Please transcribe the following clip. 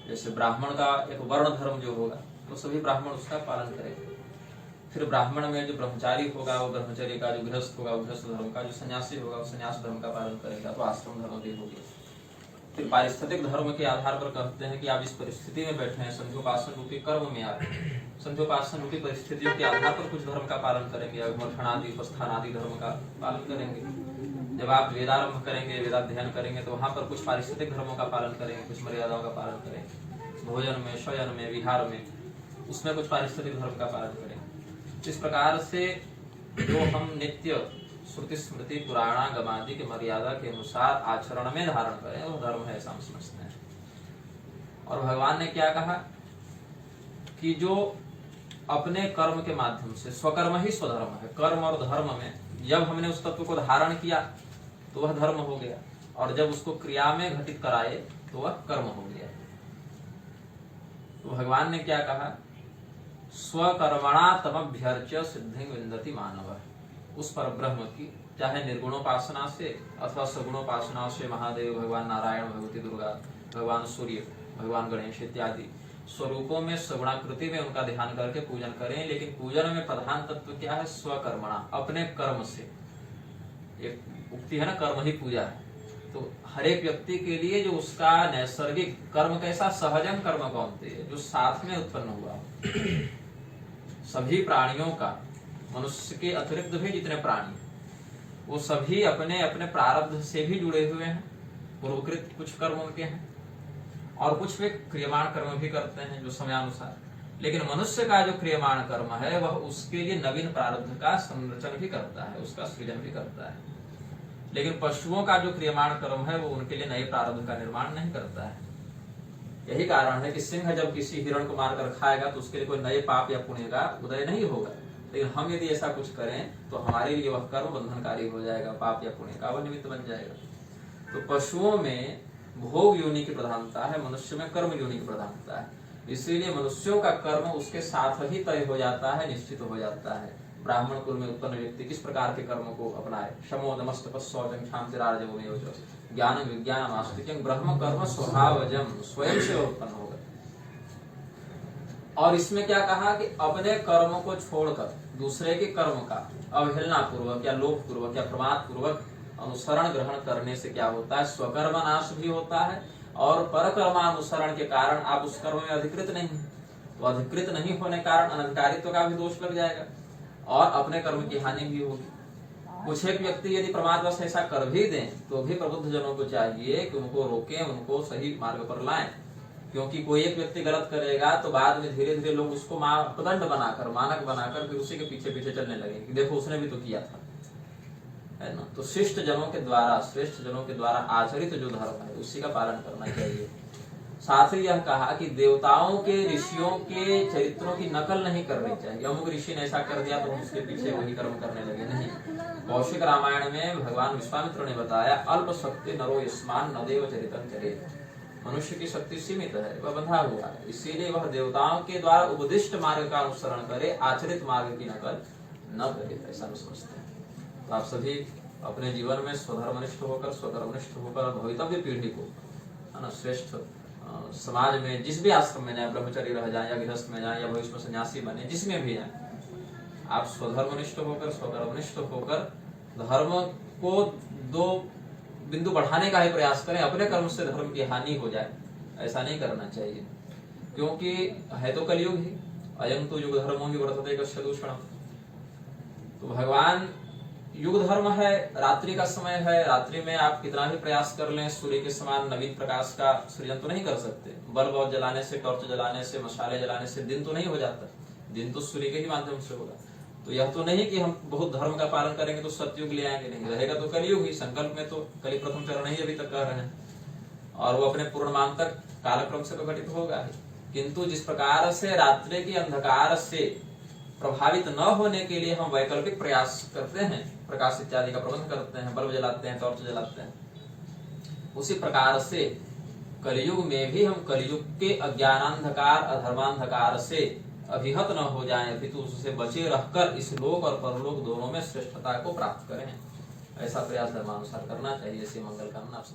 जैसे ब्राह्मण का एक वर्ण धर्म जो होगा तो सभी ब्राह्मण उसका पालन करेंगे। फिर ब्राह्मण में जो ब्रह्मचारी होगा वो ब्रह्मचर्य का, जो गृहस्थ होगा वो गृहस्थ धर्म का, जो सन्यासी होगा वो सन्यास धर्म का पालन करेगा, तो आश्रम धर्म भी हो गया। फिर पारिस्थितिक धर्म के आधार पर कहते हैं कि आप इस परिस्थिति में बैठे हैं, संध्योपासन रूपी कर्म में आप संध्योपासन रूपी परिस्थितियों के आधार पर कुछ धर्म का पालन करेंगे, अगमठनादि उपस्थानादि धर्म का पालन करेंगे। जब आप वेदारंभ करेंगे, वेदाध्ययन करेंगे तो वहां पर कुछ पारिस्थितिक धर्मों का पालन करेंगे, कुछ मर्यादाओं का पालन करेंगे, भोजन में, शयन में, विहार में, उसमें कुछ पारिस्थितिक धर्म का पालन करेंगे। इस प्रकार से जो हम नित्य श्रुति स्मृति पुराणागमादि के मर्यादा के अनुसार आचरण में धारण करें वो धर्म है, ऐसा हम समझते हैं। और भगवान ने क्या कहा कि जो अपने कर्म के माध्यम से, स्वकर्म ही स्वधर्म है, कर्म और धर्म में जब हमने उस तत्व को धारण किया तो वह धर्म हो गया, और जब उसको क्रिया में घटित कराए तो वह कर्म हो गया। तो भगवान ने क्या कहा, स्वकर्मणा तमभ्यर्च्य सिद्धिं विन्दति मानवः। उस पर ब्रह्म की चाहे निर्गुणोपासना से अथवा सगुणोपासना से, महादेव, भगवान नारायण, भगवती दुर्गा, भगवान सूर्य, भगवान गणेश इत्यादि स्वरूपों में, सगुणाकृति में उनका ध्यान करके पूजन करें। लेकिन पूजन में प्रधान तत्व क्या है, स्वकर्मणा, अपने कर्म से। एक उक्ति है ना, कर्म ही पूजा है। तो हर एक व्यक्ति के लिए जो उसका नैसर्गिक कर्म कैसा, सहजन कर्म कौनते हैं, जो साथ में उत्पन्न हुआ। सभी प्राणियों का, मनुष्य के अतिरिक्त भी जितने प्राणी, वो सभी अपने अपने प्रारब्ध से भी जुड़े हुए हैं। पूर्वकृत कुछ कर्म उनके हैं और कुछ वे क्रियमाण कर्म भी करते हैं जो समयानुसार। लेकिन मनुष्य का जो क्रियमाण कर्म है वह उसके लिए नवीन प्रारब्ध का संरचन भी करता है, उसका सृजन भी करता है। लेकिन पशुओं का जो क्रियमाण कर्म है वो उनके लिए नए प्रारब्ध का निर्माण नहीं करता है। यही कारण है कि सिंह जब किसी हिरण को मारकर खाएगा तो उसके लिए कोई नए पाप या पुण्य का उदय नहीं होगा। लेकिन हम यदि ऐसा कुछ करें तो हमारे लिए वह कर्म बंधनकारी हो जाएगा, पाप या पुण्य का वह निमित्त बन जाएगा। तो पशुओं में भोग योनि की प्रधानता है, मनुष्य में कर्म योनि की प्रधानता है। इसीलिए मनुष्यों का कर्म उसके साथ ही तय हो जाता है, निश्चित हो जाता है। ब्राह्मण कुल में उत्पन्न व्यक्ति किस प्रकार के कर्म को अपनाए, शमो नमस्त शौचम शांतिराजवमेव ज्ञान विज्ञान आस्तिक्यं ब्रह्म कर्म स्वभावजम, स्वयं से उत्पन्न होगा। और इसमें क्या कहा कि अपने कर्म को छोड़कर दूसरे के कर्म का अवहेलना पूर्वक या लोभ पूर्वक या प्रमाद पूर्वक अनुसरण ग्रहण करने से क्या होता है, स्वकर्म नाश भी होता है और परकर्मानुसरण के कारण आप उस कर्म में अधिकृत नहीं, तो अधिकृत नहीं होने कारण अनधिकारित्व का भी दोष लग जाएगा और अपने कर्म की हानि भी होगी। कुछ एक व्यक्ति यदि प्रमादवश ऐसा कर भी दें तो भी प्रबुद्ध जनों को चाहिए कि उनको रोकें, उनको सही मार्ग पर लाएं। क्योंकि कोई एक व्यक्ति गलत करेगा तो बाद में धीरे धीरे लोग उसको मापदंड बनाकर, मानक बनाकर फिर उसी के पीछे पीछे चलने लगे कि देखो उसने भी तो किया था, है ना। तो शिष्ट जनों के द्वारा, श्रेष्ठ जनों के द्वारा आचरित जो धर्म है उसी का पालन करना चाहिए। साथ ही यह कहा कि देवताओं के, ऋषियों के चरित्रों की नकल नहीं करनी चाहिए। अमुक ऋषि ने ऐसा कर दिया तो हम उसके पीछे वही कर्म करने लगे, नहीं। कौशिक रामायण में भगवान विश्वामित्र ने बताया, अल्प शक्ति नरो यस्मान न देव चरितम चरेत। मनुष्य की शक्ति सीमित है, वह बंधा हुआ है, इसीलिए वह देवताओं के द्वारा उपदिष्ट मार्ग का अनुसरण करे, आचरित मार्ग की नकल न करे, ऐसा हम समझते हैं। तो आप सभी अपने जीवन में स्वधर्मनिष्ठ होकर, स्वकर्मनिष्ठ होकर भवितव्य पीढ़ी को, है ना, श्रेष्ठ समाज में जिस भी आश्रम में जाए, ब्रह्मचारी रह जाए या गृहस्थ में जाए या भविष्य में सन्यासी बने, जिसमें भी जाए, आप स्वधर्मनिष्ठ होकर, स्वकर्मनिष्ठ होकर धर्म को दो बिंदु बढ़ाने का ही प्रयास करें। अपने कर्म से धर्म की हानि हो जाए, ऐसा नहीं करना चाहिए। क्योंकि है तो कलयुग ही, अयं तो युग धर्मो ही वर्तते कस्य दूषणम्। तो भगवान युग धर्म है, रात्रि का समय है, रात्रि में आप कितना भी प्रयास कर लें, सूर्य के समान नवीन प्रकाश का सृजन तो नहीं कर सकते। बल्ब जलाने से, टॉर्च जलाने से, मशाले जलाने से दिन तो नहीं हो जाता, दिन तो सूर्य के ही माध्यम से होगा। तो यह तो नहीं कि हम बहुत धर्म का पालन करेंगे तो सतयुग ले आएंगे, नहीं, रहेगा तो कलयुग ही। संकल्प में तो कली प्रथम चरण ही अभी तक कर रहे हैं और वो अपने पूर्णमान तक कालक्रम से तो घटित होगा ही। किंतु जिस प्रकार से रात्रि के अंधकार से प्रभावित न होने के लिए हम वैकल्पिक प्रयास करते हैं, प्रकाश इत्यादि का प्रबंध करते हैं, बल्ब जलाते हैं, टॉर्च जलाते हैं, उसी प्रकार से कलयुग में भी हम कलयुग के अज्ञानांधकार, अधर्मांधकार से अभिहत न हो जाएं, अपितु उससे बचे रहकर इस लोक और परलोक दोनों में श्रेष्ठता को प्राप्त करें। ऐसा प्रयास धर्मानुसार करना चाहिए। ऐसी मंगल कामना आप